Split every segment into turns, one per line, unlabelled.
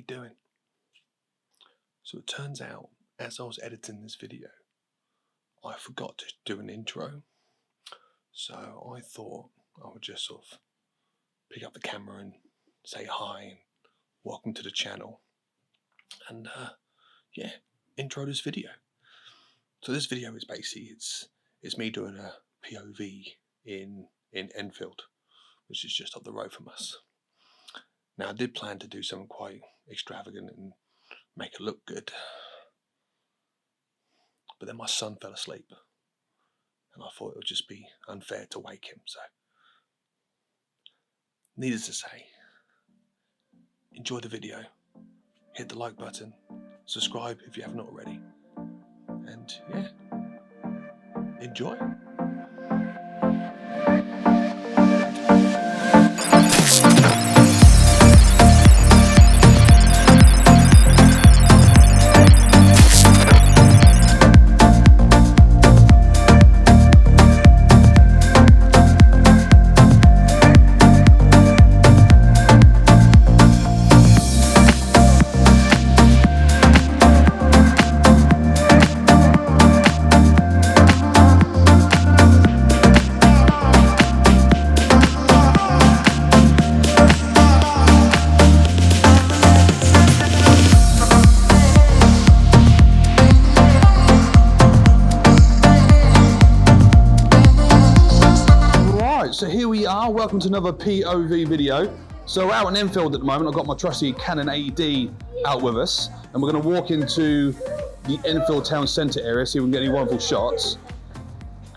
doing? So it turns out, as I was editing this video, I forgot to do an intro. So I thought I would just sort of pick up the camera and say hi and welcome to the channel. And yeah, intro this video. So this video is basically, it's me doing a POV in Enfield, which is just up the road from us. Now I did plan to do something quite extravagant and make it look good, but then my son fell asleep and I thought it would just be unfair to wake him. So needless to say, enjoy the video, hit the like button, subscribe if you haven't already, and yeah, enjoy. So here we are, welcome to another POV video. So we're out in Enfield at the moment. I've got my trusty Canon 80D out with us, and we're going to walk into the Enfield town centre area, see if we can get any wonderful shots.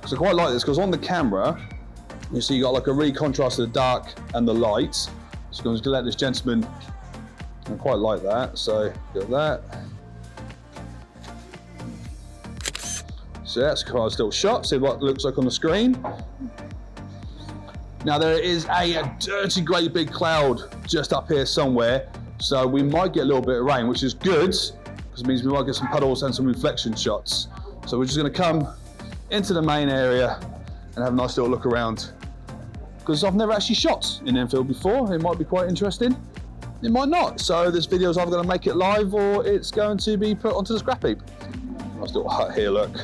So I quite like this, because on the camera, you see you got like a really contrast of the dark and the light. So I'm going to let this gentleman, I quite like that, so got that. So that's quite a nice little shot, see what it looks like on the screen. Now there is a dirty great big cloud just up here somewhere, so we might get a little bit of rain, which is good, because it means we might get some puddles and some reflection shots. So we're just going to come into the main area and have a nice little look around, because I've never actually shot in Enfield before. It might be quite interesting, it might not. So this video is either going to make it live or it's going to be put onto the scrap heap. Nice little hut here, look.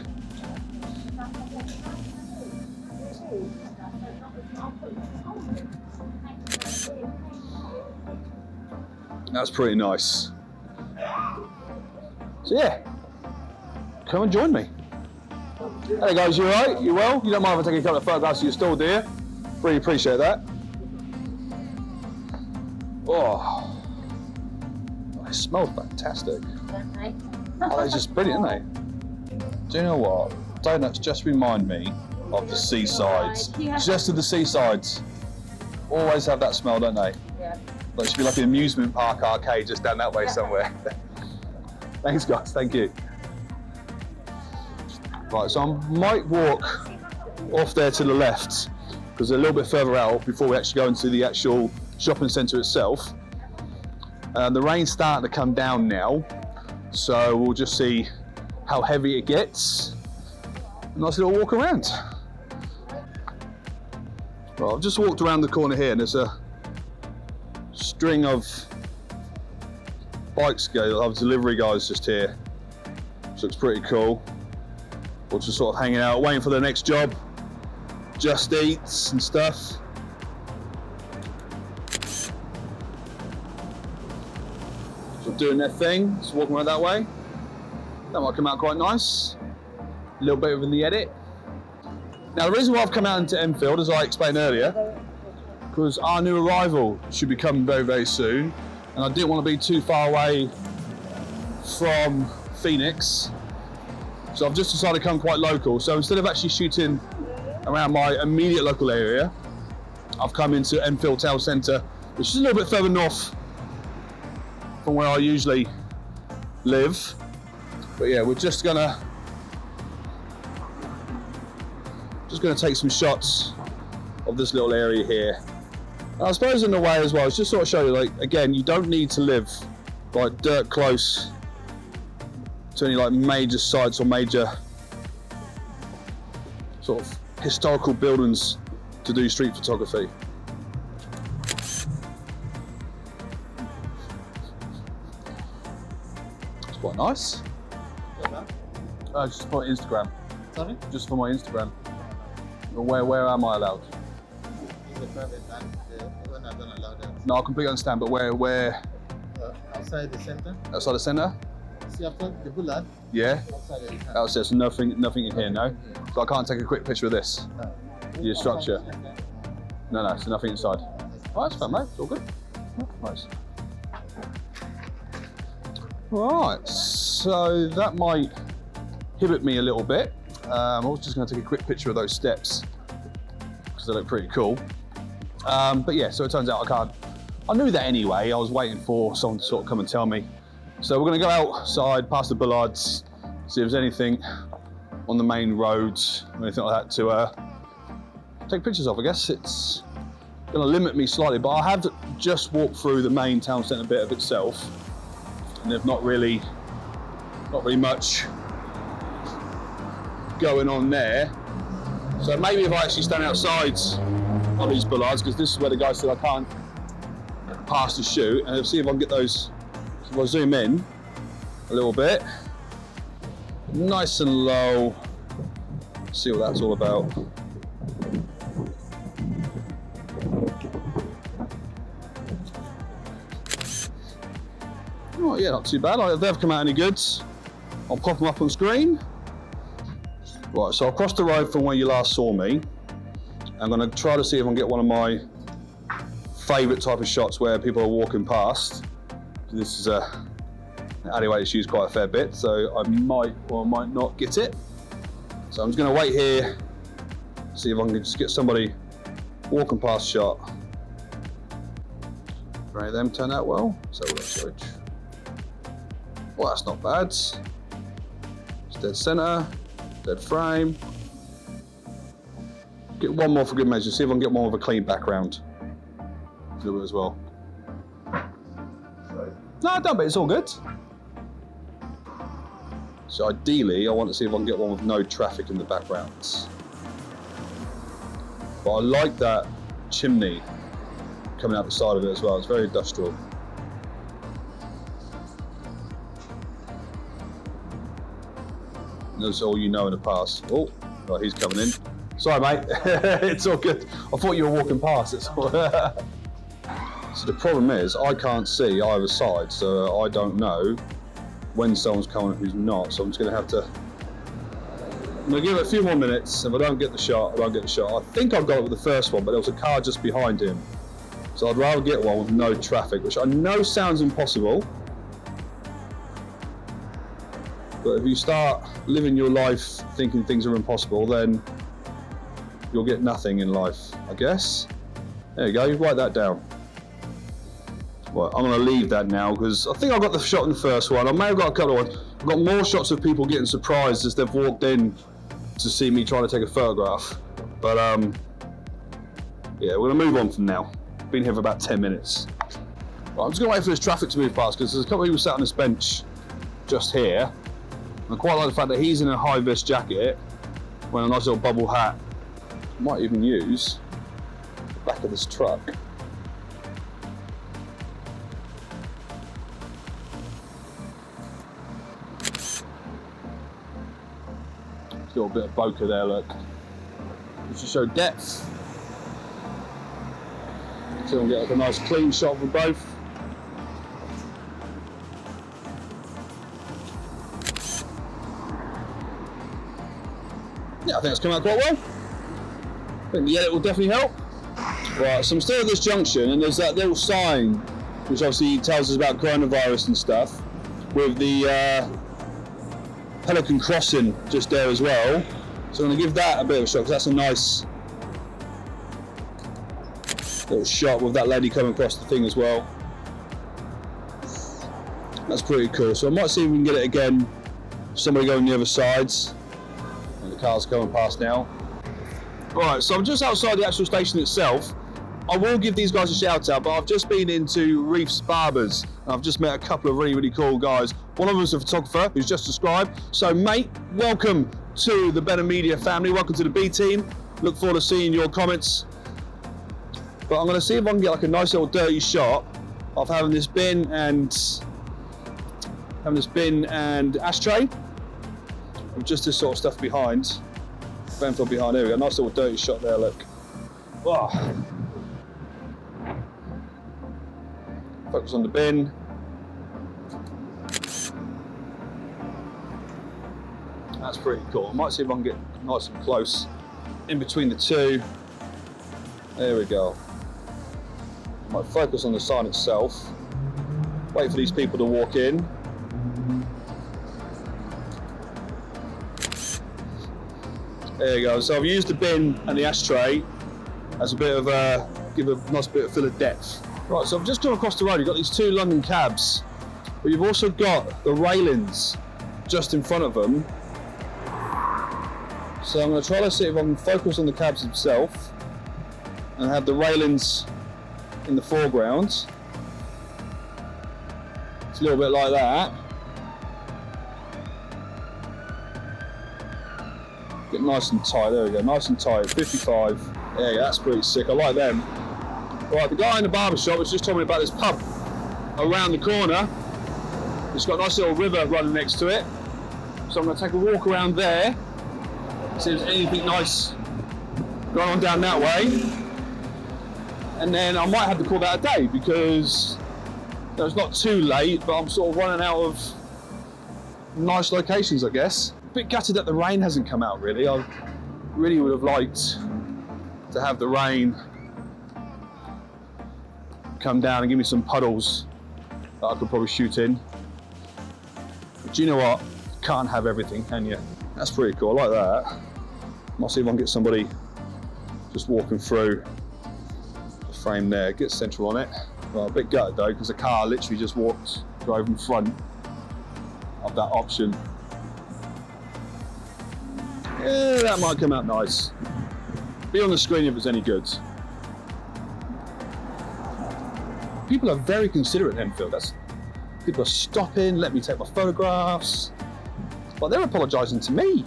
That's pretty nice. So yeah, come and join me. Hey guys, you alright? You well? You don't mind if I take a couple of photographs of your stall, do you? Really appreciate that. Oh, they smell fantastic. Oh, they're just brilliant, aren't they? Do you know what? Donuts just remind me of the seasides. Just of the seasides. Always have that smell, don't they? Yeah. Like it should be like an amusement park arcade just down that way somewhere. Thanks guys, thank you. Right, so I might walk off there to the left, because they're a little bit further out before we actually go into the actual shopping centre itself. The rain's starting to come down now, so we'll just see how heavy it gets. A nice little walk around. Well, I've just walked around the corner here and there's a string of bikes of delivery guys just here. So it's pretty cool. We're just sort of hanging out, waiting for the next job. Just Eats and stuff. So doing their thing, just walking around that way. That might come out quite nice. A little bit within the edit. Now the reason why I've come out into Enfield, as I explained earlier, because our new arrival should be coming very, very soon, and I didn't want to be too far away from Phoenix, so I've just decided to come quite local. So instead of actually shooting around my immediate local area, I've come into Enfield town centre, which is a little bit further north from where I usually live. But yeah, we're just gonna take some shots of this little area here. And I suppose in a way as well, it's just sort of show you, like, again, you don't need to live like dirt close to any like major sites or major sort of historical buildings to do street photography. quite nice. Just for Instagram.
Sorry?
Just for my Instagram. Where am I allowed?
It's a private land. The owner don't allow that.
No, I completely understand, but where?
Outside the center.
Outside the centre?
See after the bullard?
Yeah.
Outside the center.
Outside, so nothing in here, no? So I can't take a quick picture of this? Your structure? No, so nothing inside. Oh, that's fine, mate. It's all good. Nice. Right, so that might inhibit me a little bit. I was just going to take a quick picture of those steps because they look pretty cool. But yeah, so it turns out I can't. I knew that anyway. I was waiting for someone to sort of come and tell me. So we're going to go outside, past the bollards, see if there's anything on the main roads, or anything like that to take pictures of. I guess it's going to limit me slightly, but I have just walked through the main town centre bit of itself, and there's not really much going on there. So maybe if I actually stand outside on these bollards, because this is where the guy said I can't pass the chute, and see if I can get those. If I zoom in a little bit, nice and low, see what that's all about. Oh yeah, not too bad. If they've come out any good, I'll pop them up on screen. Right, so I've crossed the road from where you last saw me. I'm going to try to see if I can get one of my favourite type of shots where people are walking past. This is an alleyway that's used quite a fair bit, so I might or might not get it. So I'm just going to wait here, see if I can just get somebody walking past shot. Any of them turn out well. So let's switch. Well, that's not bad. It's dead centre, dead frame. Get one more for good measure, see if I can get one with a clean background. Do it as well. No, don't, but it's all good. So ideally, I want to see if I can get one with no traffic in the background. But I like that chimney coming out the side of it as well. It's very industrial. That's all you know in the past. Oh, right, he's coming in. Sorry, mate. It's all good. I thought you were walking past. It's all... So the problem is, I can't see either side, so I don't know when someone's coming and who's not. So I'm just going to have to. I'm going to give it a few more minutes. If I don't get the shot, I don't get the shot. I think I've got it with the first one, but there was a car just behind him. So I'd rather get one with no traffic, which I know sounds impossible. But if you start living your life thinking things are impossible, then you'll get nothing in life, I guess. There you go, you write that down. Well, I'm going to leave that now because I think I got the shot in the first one. I may have got a couple of ones. I've got more shots of people getting surprised as they've walked in to see me trying to take a photograph. But yeah, we're going to move on from now. Been here for about 10 minutes. Right, I'm just going to wait for this traffic to move past because there's a couple of people sat on this bench just here. I quite like the fact that he's in a high-vis jacket wearing a nice little bubble hat. Might even use the back of this truck. Got a bit of bokeh there, look. Just to show depth. So we'll get like a nice clean shot of them both. Yeah, I think it's come out quite well. I think the edit will definitely help. Right, so I'm still at this junction and there's that little sign which obviously tells us about coronavirus and stuff with the Pelican Crossing just there as well. So I'm going to give that a bit of a shot because that's a nice little shot with that lady coming across the thing as well. That's pretty cool. So I might see if we can get it again. Somebody going the other sides. And the car's coming past now. Right, so I'm just outside the actual station itself. I will give these guys a shout out, but I've just been into Reef's Barbers and I've just met a couple of really cool guys. One of them is a photographer who's just subscribed. So mate, welcome to the Benham Media family. Welcome to the B team. Look forward to seeing your comments. But I'm going to see if I can get like a nice little dirty shot of having this bin and having this bin and ashtray, with just this sort of stuff behind. Enfield behind. There we go. Nice little dirty shot there. Look. Oh. Focus on the bin. That's pretty cool. I might see if I can get nice and close in between the two. There we go. Might focus on the sign itself. Wait for these people to walk in. There you go. So I've used the bin and the ashtray as a bit of give a nice bit of fill of depth. Right, so I've just gone across the road. You've got these two London cabs, but you've also got the railings just in front of them. So I'm going to try to see if I can focus on the cabs themselves and have the railings in the foreground. It's a little bit like that. Get nice and tight, there we go, nice and tight, 55. There you go, that's pretty sick, I like them. Right, the guy in the barber shop was just telling me about this pub around the corner. It's got a nice little river running next to it. So I'm going to take a walk around there, see if there's anything nice going on down that way. And then I might have to call that a day because it's not too late, but I'm sort of running out of nice locations, I guess. A bit gutted that the rain hasn't come out, really. I really would have liked to have the rain come down and give me some puddles that I could probably shoot in. But you know what? Can't have everything, can you? That's pretty cool, I like that. Might see if I can get somebody just walking through the frame there, get central on it. Well, a bit gutted though, because the car literally just drove in front of that option. Yeah, that might come out nice. Be on the screen if it's any good. People are very considerate at Enfield. People are stopping, let me take my photographs. But they're apologising to me.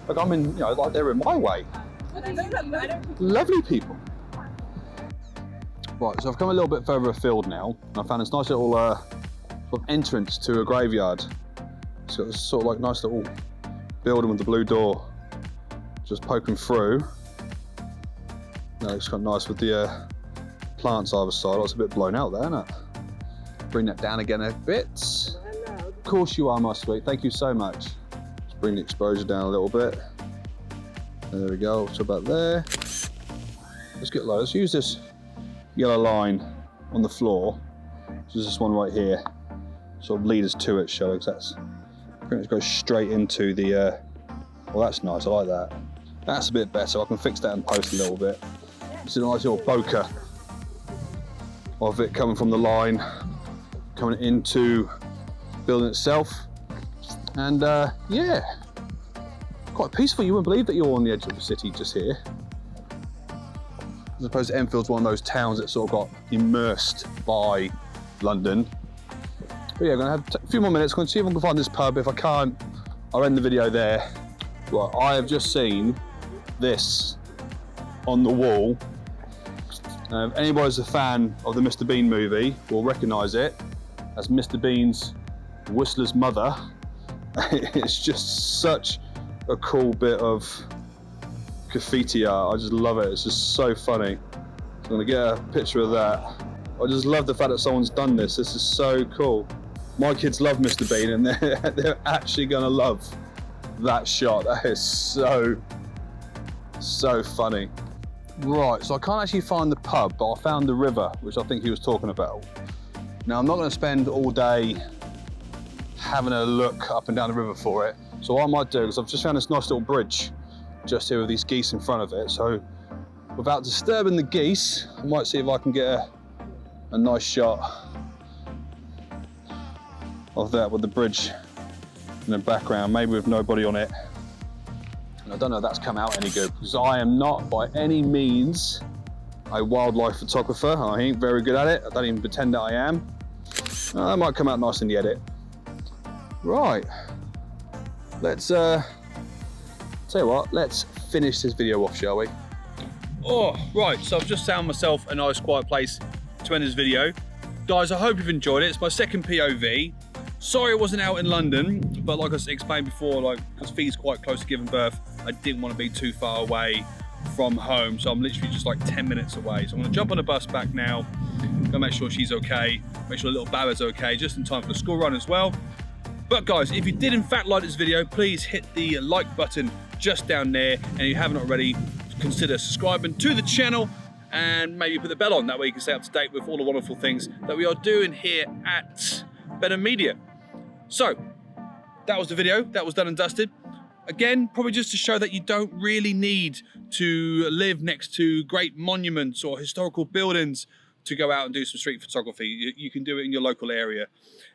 Like I'm in, like they're in my way. Lovely people. Right, so I've come a little bit further afield now, and I found this nice little sort of entrance to a graveyard. It's got this sort of like nice little building with the blue door just poking through. That looks quite nice with the plants either side. Oh, it's a bit blown out there, isn't it? Bring that down again a bit. Of course you are, my sweet. Thank you so much. Just bring the exposure down a little bit. There we go. So about there. Let's get low. Let's use this yellow line on the floor. So this one right here. Sort of lead us to it, shall we? That's pretty much goes straight into the. Well, that's nice. I like that. That's a bit better. I can fix that in post a little bit. This is a nice little bokeh of it coming from the line, coming into the building itself. And yeah, quite peaceful. You wouldn't believe that you're on the edge of the city just here. As opposed to Enfield's one of those towns that sort of got immersed by London. But yeah, I'm gonna have a few more minutes. I'm gonna see if I can find this pub. If I can't, I'll end the video there. Right, I have just seen this on the wall. If anybody's a fan of the Mr. Bean movie will recognise it as Mr. Bean's Whistler's mother. It's just such a cool bit of graffiti art. I just love it. It's just so funny. I'm gonna get a picture of that. I just love the fact that someone's done this. This is so cool. My kids love Mr. Bean and they're actually gonna love that shot. That is so funny. Right, so I can't actually find the pub, but I found the river, which I think he was talking about. Now, I'm not going to spend all day having a look up and down the river for it. So what I might do is I've just found this nice little bridge just here with these geese in front of it. So without disturbing the geese, I might see if I can get a nice shot of that with the bridge in the background, maybe with nobody on it. And I don't know if that's come out any good because I am not by any means a wildlife photographer. I ain't very good at it. I don't even pretend that I am. That might come out nice in the edit. Right, let's tell you what, let's finish this video off, shall we? Oh, right, so I've just found myself a nice quiet place to end this video. Guys, I hope you've enjoyed it. It's my second POV. Sorry I wasn't out in London, but like I explained before, like because Fee's quite close to giving birth, I didn't want to be too far away from home, so I'm literally just like 10 minutes away. So I'm gonna jump on the bus back now, go make sure she's okay, make sure little Baba's okay, just in time for the school run as well. But guys, if you did in fact like this video, please hit the like button just down there, and if you haven't already, consider subscribing to the channel and maybe put the bell on, that way you can stay up to date with all the wonderful things that we are doing here at Benham Media. So, that was the video, that was done and dusted. Again, probably just to show that you don't really need to live next to great monuments or historical buildings to go out and do some street photography. You can do it in your local area.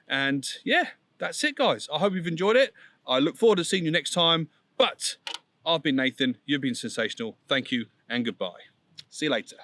And yeah, that's it guys. I hope you've enjoyed it. I look forward to seeing you next time. But I've been Nathan, you've been sensational. Thank you and goodbye. See you later.